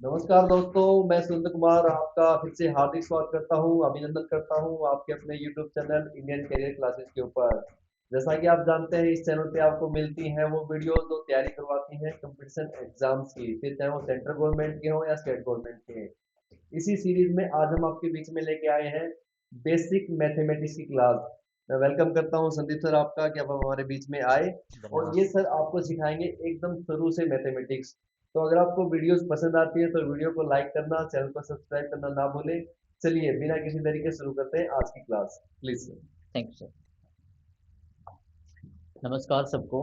नमस्कार दोस्तों, मैं सुरेंद्र कुमार आपका फिर से हार्दिक स्वागत करता हूं, अभिनंदन करता हूं आपके अपने YouTube channel Indian career classes के ऊपर। जैसा कि आप जानते हैं, इस चैनल पे आपको मिलती हैं वो वीडियोस जो तैयारी करवाती हैं कंपटीशन एग्जाम्स की, फिर चाहे वो सेंट्रल गवर्नमेंट के हों या स्टेट गवर्नमेंट के। इसी सीरीज में आज हम आपके बीच में लेके आए हैं बेसिक मैथमेटिक्स की क्लास। मैं वेलकम करता हूं संदीप सर आपका कि आप हमारे बीच में आए। और धन्यवाद। ये सर आपको सिखाएंगे एकदम शुरू से मैथमेटिक्स। तो अगर आपको वीडियोस पसंद आती है तो वीडियो को लाइक करना, चैनल को सब्सक्राइब करना ना भूलें। चलिए बिना किसी तरीके शुरू करते हैं आज की class, please sir. Thank you sir. नमस्कार सबको।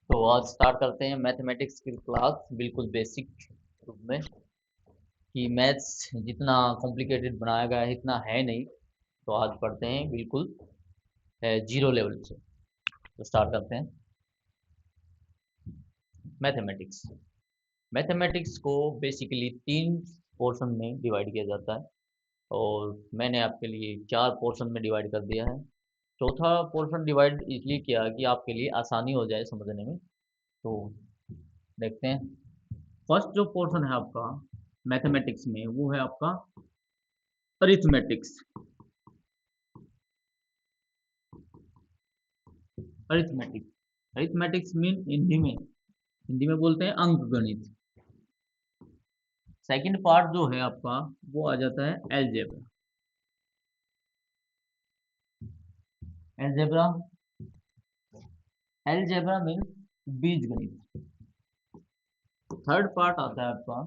तो आज स्टार्ट करते हैं मैथमेटिक्स की क्लास, बिल्कुल बेसिक रूप में। कि मैथ्स जितना कॉम्प्लिकेटेड बनाया गया है इतना है नहीं। तो आज पढ़ते हैं बिल्कुल जीरो लेवल से। तो स्टार्ट करते हैं मैथमेटिक्स। मैथमेटिक्स को बेसिकली तीन पोर्शन में डिवाइड किया जाता है, और मैंने आपके लिए चार पोर्शन में डिवाइड कर दिया है। चौथा पोर्शन डिवाइड इसलिए किया कि आपके लिए आसानी हो जाए समझने में। तो देखते हैं। फर्स्ट जो पोर्शन है आपका मैथमेटिक्स में, वो है आपका arithmetics. Arithmetics arithmetics mean Hindi में बोलते हैं अंक गणित। सेकंड पार्ट जो है आपका, वो आ जाता है एलजेब्रा। एलजेब्रा एलजेब्रा मीन बीज गणित। थर्ड पार्ट आता है आपका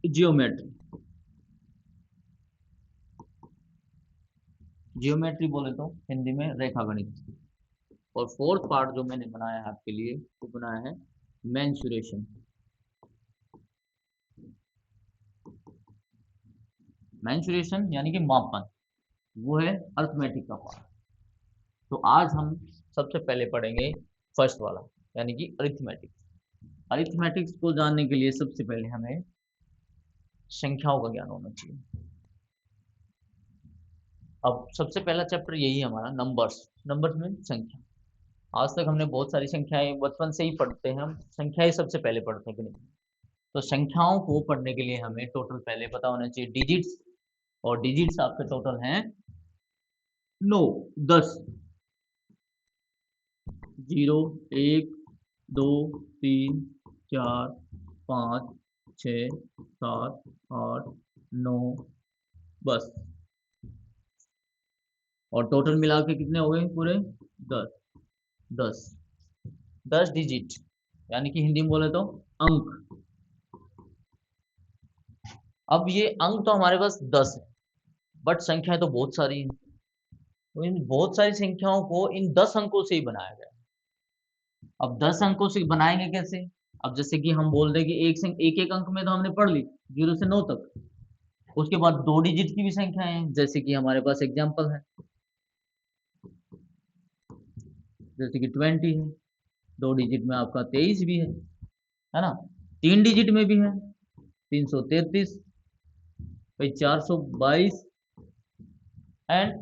जियोमेट्री। जियोमेट्री बोले तो हिंदी में रेखा गणित। और फोर्थ पार्ट जो मैंने बनाया है आपके लिए, वो बनाया है मेंसुरेशन। मेंसुरेशन यानी कि मापन, वो है अर्थमेटिक का पार्ट। तो आज हम सबसे पहले पढ़ेंगे फर्स्ट वाला, यानी कि अरिथमेटिक्स। अरिथमेटिक्स को जानने के लिए सबसे पहले हमें संख्याओं का ज्ञान होना चाहिए। अब सबसे पहला चैप्टर यही है हमारा, नंबर्स। नंबर्स में संख्या। आज तक हमने बहुत सारी संख्याएं बचपन से ही पढ़ते हैं, हम संख्याएं सबसे पहले पढ़ते हैं गणित में। तो संख्याओं को पढ़ने के लिए हमें टोटल पहले पता होना चाहिए डिजिट्स। और डिजिट्स आपके टोटल हैं 9, 10। 0, 1, 2, 3, 4, 5, 6, 7, 8, 9, बस। और टोटल मिला के कितने हो गए पूरे? 10। 10 10 डिजिट, यानी कि हिंदी में बोले तो अंक। अब ये अंक तो हमारे पास 10 है, बट संख्याएं तो बहुत सारी हैं। तो इन बहुत सारी संख्याओं को इन 10 अंकों से ही बनाया गया है। अब 10 अंकों से बनाएंगे कैसे? अब जैसे कि हम बोल दें कि एक एक अंक में तो हमने पढ़ ली 0 से 9 तक। उसके बाद दो डिजिट की भी संख्या है, जैसे कि हमारे पास एग्जांपल है, जैसे कि 20 है। दो डिजिट में आपका 23 भी है ना? तीन डिजिट में भी है 333, भाई 422। एंड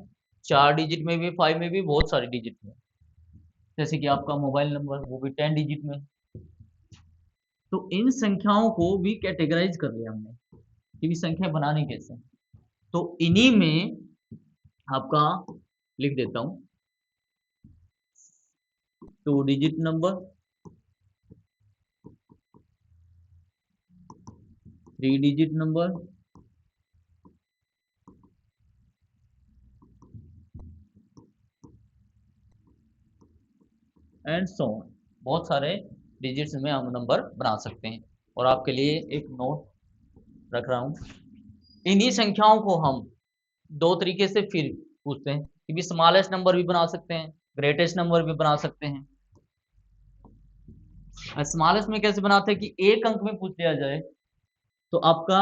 चार डिजिट में भी, 5 में भी, बहुत सारे डिजिट में, जैसे कि आपका मोबाइल नंबर, वो भी 10 डिजिट में। तो इन संख्याओं को भी कैटेगराइज कर लिया हमने कि भी संख्या बनानी कैसे। तो इन्हीं में आपका लिख देता हूं, two digit number, three digit number, and so on. बहुत सारे डिजिट्स में हम नंबर बना सकते हैं। और आपके लिए एक नोट रख रहा हूं, इन्हीं संख्याओं को हम दो तरीके से फिर पूछते हैं कि भी स्मॉलेस्ट नंबर भी बना सकते हैं, ग्रेटेस्ट नंबर भी बना सकते हैं। स्मॉलेस्ट में कैसे बनाते हैं कि एक अंक में पूछ लिया जाए तो आपका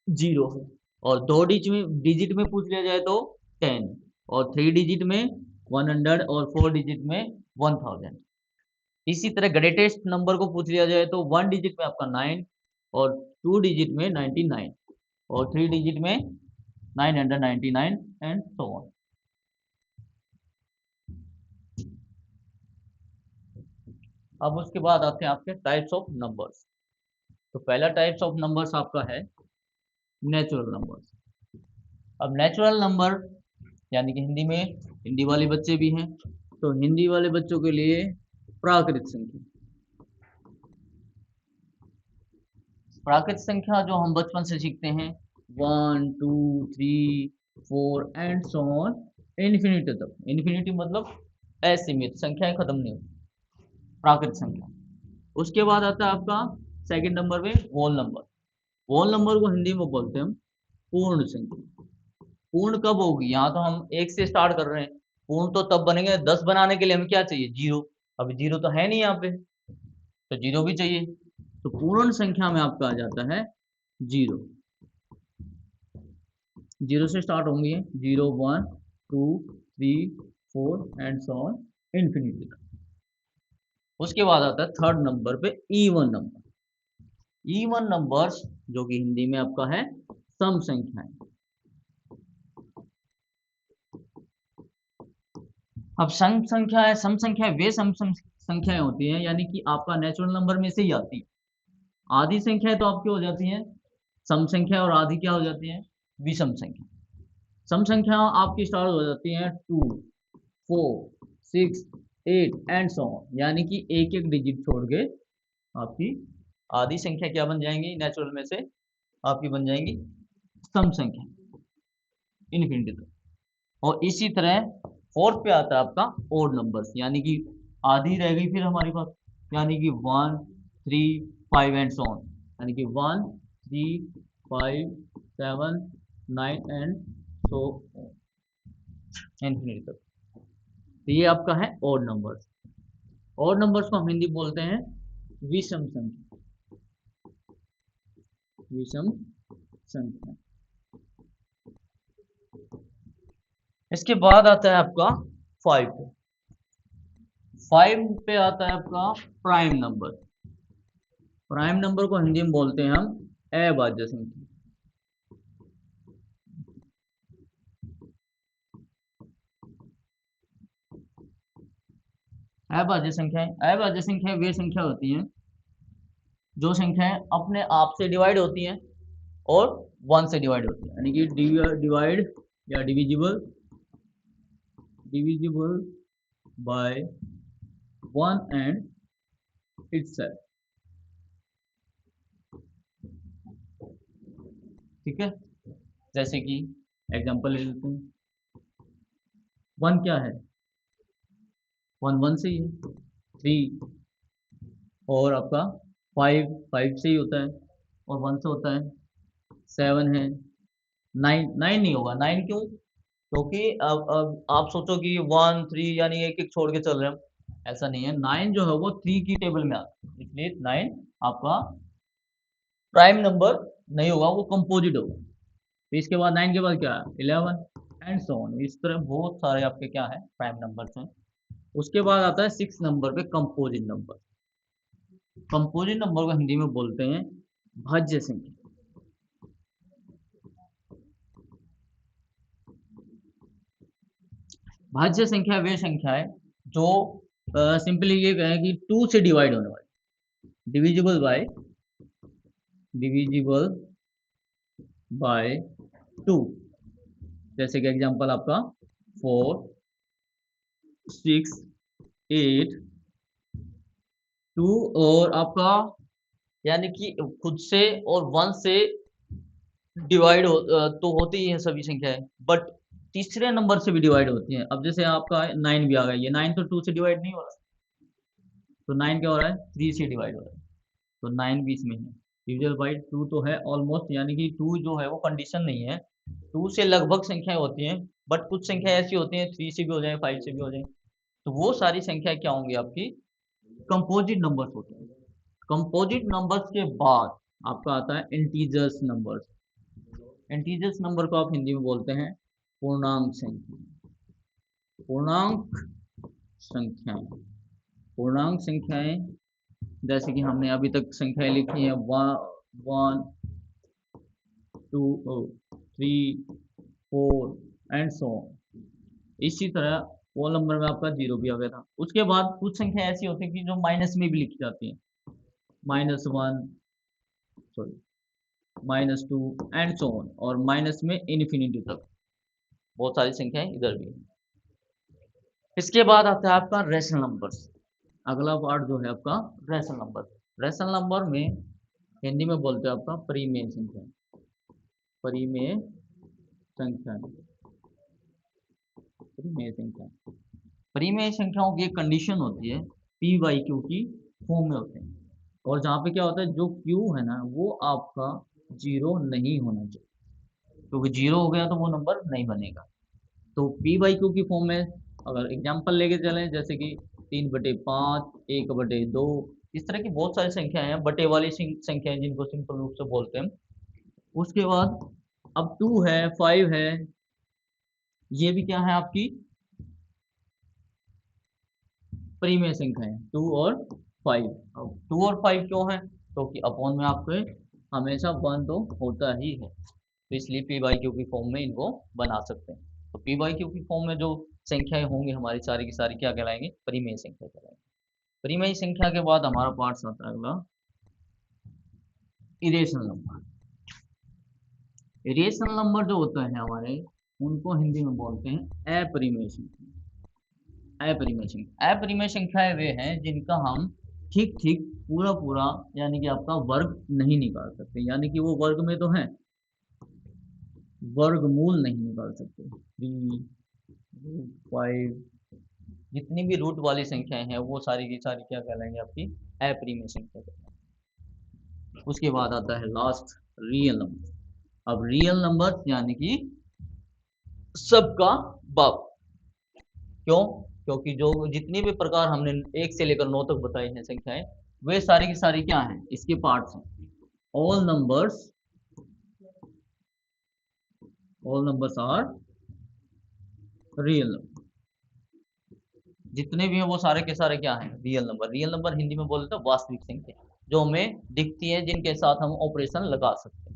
0 है, और दो डिजिट में पूछ लिया जाए तो 10, और थ्री डिजिट में 100, और फोर डिजिट में 1000। इसी तरह ग्रेटेस्ट नंबर को पूछ लिया जाए तो वन डिजिट में आपका 9, और टू डिजिट में 99, और थ्री डिजिट में 999, एंड सो ऑन। अब उसके बाद आते हैं आपके टाइप्स ऑफ नंबर्स। तो पहला टाइप्स ऑफ नंबर्स आपका है नेचुरल नंबर्स। अब नेचुरल नंबर यानी कि हिंदी में, हिंदी वाले बच्चे भी हैं तो हिंदी वाले बच्चों के लिए प्राकृत संख्या। प्राकृत संख्या जो हम बचपन से सीखते हैं 1 2 3 4 एंड सो ऑन इन्फिनिटी तक। इन्फिनिटी मतलब असीमित, संख्याएं खत्म नहीं होती, प्राकृत संख्या। उसके बाद आता है आपका सेकंड नंबर पे होल नंबर। होल नंबर को हिंदी में बोलते हैं हम पूर्ण संख्या। पूर्ण कब होगी, यहाँ तो हम एक से स्टार्ट कर रहे हैं, पूर्ण तो तब बनेंगे 10 बनाने के लिए हमें क्या चाहिए, जीरो। अभी जीरो तो है नहीं यहाँ पे, तो जीरो भी चाहिए। तो पूर्ण संख्या में आपका आ जाता है जीरो। जीरो से स्टार्ट होंगी, 0 1 2 3 4 एंड सो ऑन इन्फिनिटी। उसके बाद आता है थर्ड नंबर पे इवन नंबर। इवन नंबर्स जो कि हिंदी में आपका है सम संख्याएं। अब सम संख्याएं, सम संख्याएं वे सम संख्याएं होती हैं यानी कि आपका नेचुरल नंबर में से ही आती है। आधी संख्याएं तो आपकी हो जाती हैं सम संख्या, और आधी क्या हो जाती है, विषम संख्या। सम संख्या आपकी स्टार्ट हो जाती है 2 4 6 8 एंड सो ऑन, यानी कि एक एक डिजिट छोड़ के आपकी आधी संख्या क्या बन जाएंगी, नेचुरल में से आपकी बन जाएंगी सम संख्या इन्फिनिटी तक। और इसी तरह फोर्थ पे आता है आपका ओड नंबर्स, यानी कि आधी रह गई फिर हमारे पास, यानी कि 1 3 5 एंड सो ऑन, यानी कि 1 3 5 7 9 एंड सो इन्फिनिटी तक। तो ये आपका है ओड नंबर्स। ओड नंबर्स को हम हिंदी बोलते हैं विषम संख्या। विषम संख्या। इसके बाद आता है आपका 5 पे। 5 पे आता है आपका प्राइम नंबर। प्राइम नंबर को हिंदी में बोलते हैं हम अभाज्य संख्या। अभाज्य संख्याएं, अभाज्य संख्याएं वे संख्या होती हैं जो संख्याएं अपने आप से डिवाइड होती हैं और 1 से डिवाइड होती है, यानी कि डिवाइड या डिविजिबल बाय 1 एंड इटसेल्फ। ठीक है, जैसे कि एग्जांपल ले लेते हैं, 1 क्या है, 1 1 से ही है, 3 और आपका 5 5 से ही होता है और 1 से होता है, 7 है, 9 9 नहीं होगा, 9 क्यों, क्योंकि अब आप सोचो कि 1 3 यानी एक एक छोड़ के चल रहे हैं, ऐसा नहीं है। 9 जो है वो 3 की टेबल में आता है, इसलिए 9 आपका प्राइम नंबर नहीं होगा, वो कंपोजिट होगा। तो इसके बाद 9 के बाद क्या है, 11 एंड सो ऑन। इस तरह बहुत सारे आपके क्या है प्राइम नंबर्स हैं। उसके बाद आता है 6 नंबर पे कंपोजिट नंबर। कंपोजिट नंबर को हिंदी में बोलते हैं भाज्य संख्या। भाज्य संख्या वे संख्या है जो सिंपली ये कहें कि 2 से डिवाइड होने वाली, डिविजिबल बाय 2। जैसे कि एग्जांपल आपका 4 6 8 2, और आपका यानी कि खुद से और 1 से डिवाइड तो होती ही है सभी संख्याएं, बट तीसरे नंबर से भी डिवाइड होती हैं। अब जैसे आपका 9 भी आ गया, ये 9 तो 2 से डिवाइड नहीं हो रहा, तो 9 क्या हो रहा है, 3 से डिवाइड हो रहा है, तो 9 भी इसमें है। डिविजल बाई 2 तो है ऑलमोस्ट, यानी कि 2 जो है वो कंडीशन नहीं है, 2 से लगभग संख्याएं होती हैं, बट कुछ संख्या ऐसी होती हैं 3 से भी हो जाए, 5 से भी हो जाए, तो वो सारी संख्या क्या होंगी आपकी कंपोजिट नंबर्स होते हैं। कंपोजिट नंबर्स के बाद आपका आता है इंटीजर्स नंबर्स। इंटीजर्स नंबर को आप हिंदी में बोलते हैं पूर्णांक संख्या। पूर्णांक संख्याएं, पूर्णांक संख्याएं जैसे कि हमने अभी तक संख्याएं लिखी है 1 2 3 4 एंड सो ऑन। इसी तरह वो नंबर में आपका 0 भी आ गया था। उसके बाद कुछ संख्या ऐसी होती है कि जो माइनस में भी लिखी जाती है, -1, सॉरी -2 एंड सो ऑन, और माइनस में इन्फिनिटी तक बहुत सारी संख्याएं इधर भी है। इसके बाद आता है आपका रेशनल नंबर्स। अगला पार्ट जो है आपका रेशनल नंबर। रेशनल नंबर में हिंदी में बोलते हैं आपका परिमेय संख्या। परिमेय संख्या, परिमेय संख्या, परिमेय संख्याओं की एक कंडीशन होती है, पी बाई क्यू की फॉर्म में होते हैं, और जहाँ पे क्या होता है, जो क्यू है ना वो आपका 0 नहीं होना चाहिए, क्योंकि 0 हो गया तो वो नंबर नहीं बनेगा। तो पी बाई क्यू की फॉर्म में अगर एग्जाम्पल लेके चलें, जैसे कि 3/5, 1/2, इस तरह की बहुत सारी संख्याएं हैं, बटे वाली संख्याएं जिनको सिंपल रूप से बोलते हैं। उसके बाद अब 2 है, 5 है, ये भी क्या है आपकी परिमेय संख्या है, 2 और 5। अब 2 और 5 क्यों है, क्योंकि अपॉन में आपके हमेशा 1 तो होता ही है, तो इसलिए पी बाई क्यू की फॉर्म में इनको बना सकते हैं। तो पी बाई क्यू की फॉर्म में जो संख्याएं होंगी हमारी सारी की सारी क्या कहलाएंगे, परिमेय संख्या कहलाएंगे। परिमेय संख्या के बाद हमारा पार्ट आता है अगला इरेशनल नंबर। इरेशनल नंबर जो होता है हमारे, उनको हिंदी में बोलते हैं अपरिमेय संख्या। अपरिमेय संख्या, अपरिमेय संख्याएं वे हैं जिनका हम ठीक ठीक पूरा पूरा यानी कि आपका वर्ग नहीं निकाल सकते, यानी कि वो वर्ग में तो है, वर्गमूल नहीं निकाल सकते। 3, 5, जितनी भी रूट वाली संख्याएं हैं वो सारी की सारी क्या कहलाएंगे, आपकी अपरिमेय संख्या कहलाएंगे। उसके बाद आता है लास्ट रियल नंबर। अब रियल नंबर यानी कि सबका बाप। क्यों, क्योंकि जो जितनी भी प्रकार हमने 1 से लेकर 9 तक बताई हैं संख्याएं, वे सारी की सारी क्या हैं, इसके पार्ट्स हैं। All numbers, all numbers are real number. जितने भी हैं वो सारे के सारे क्या हैं, real number. Real number Hindi में बोलते हैं वास्तविक संख्या, जो हमें दिखती है, जिनके साथ हम ऑपरेशन लगा सकते हैं,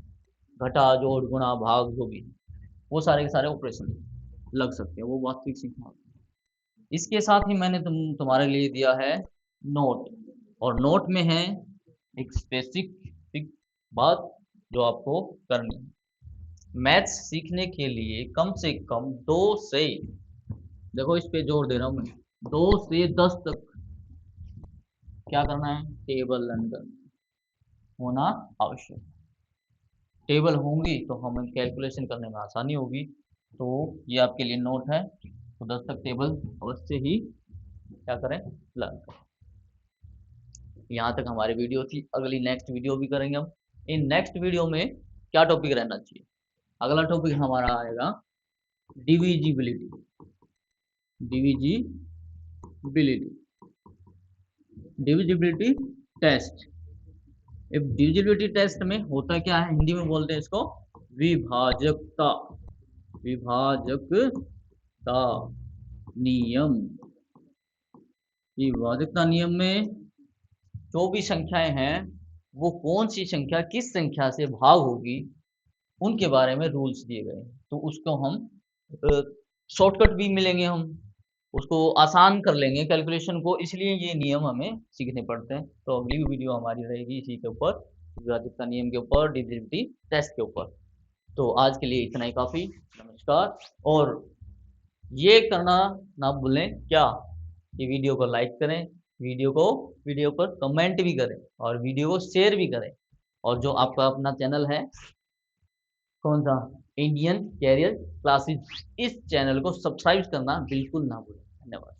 घटा जोड़ गुणा भाग जो भी है वो सारे के सारे ऑपरेशन लग सकते हैं, वो वास्तविक संख्या। इसके साथ ही मैंने तुम्हारे लिए दिया है नोट, और नोट में है एक स्पेसिफिक बात जो आपको करनी है। मैथ्स सीखने के लिए कम से कम 2 से, देखो इस पे जोर दे रहा हूं मैं, 2 से 10 तक क्या करना है, टेबल लर्न करना होना आवश्यक। टेबल होंगी तो हमें कैलकुलेशन करने में आसानी होगी। तो ये आपके लिए नोट है, तो 10 तक टेबल अवश्य ही क्या करें, लर्न करें। यहाँ तक हमारी वीडियो थी, अगली नेक्स्ट वीडियो भी करेंगे हम। इन नेक्स्ट वीडियो में क्या टॉपिक रहना चाहिए, अगला टॉपिक हमारा आएगा divisibility. Divisibility, divisibility test. Divisibility test में होता क्या है, हिंदी में बोलते हैं इसको विभाजकता, विभाजकता नियम। विभाजकता नियम में जो भी संख्याएं हैं वो कौन सी संख्या किस संख्या से भाग होगी उनके बारे में रूल्स दिए गए हैं। तो उसको हम शॉर्टकट भी मिलेंगे, हम उसको आसान कर लेंगे कैलकुलेशन को, इसलिए ये नियम हमें सीखने पड़ते हैं। तो अगली वीडियो हमारी रहेगी इसी के ऊपर, विभाजकता नियम के ऊपर, डिविजिबिलिटी टेस्ट के ऊपर। तो आज के लिए इतना ही काफ़ी। नमस्कार। और ये करना ना भूलें क्या, कि वीडियो को लाइक करें, वीडियो पर कमेंट भी करें और वीडियो को शेयर भी करें। और जो आपका अपना चैनल है कौन सा, इंडियन कैरियर क्लासेस, इस चैनल को सब्सक्राइब करना बिल्कुल ना भूलें। धन्यवाद।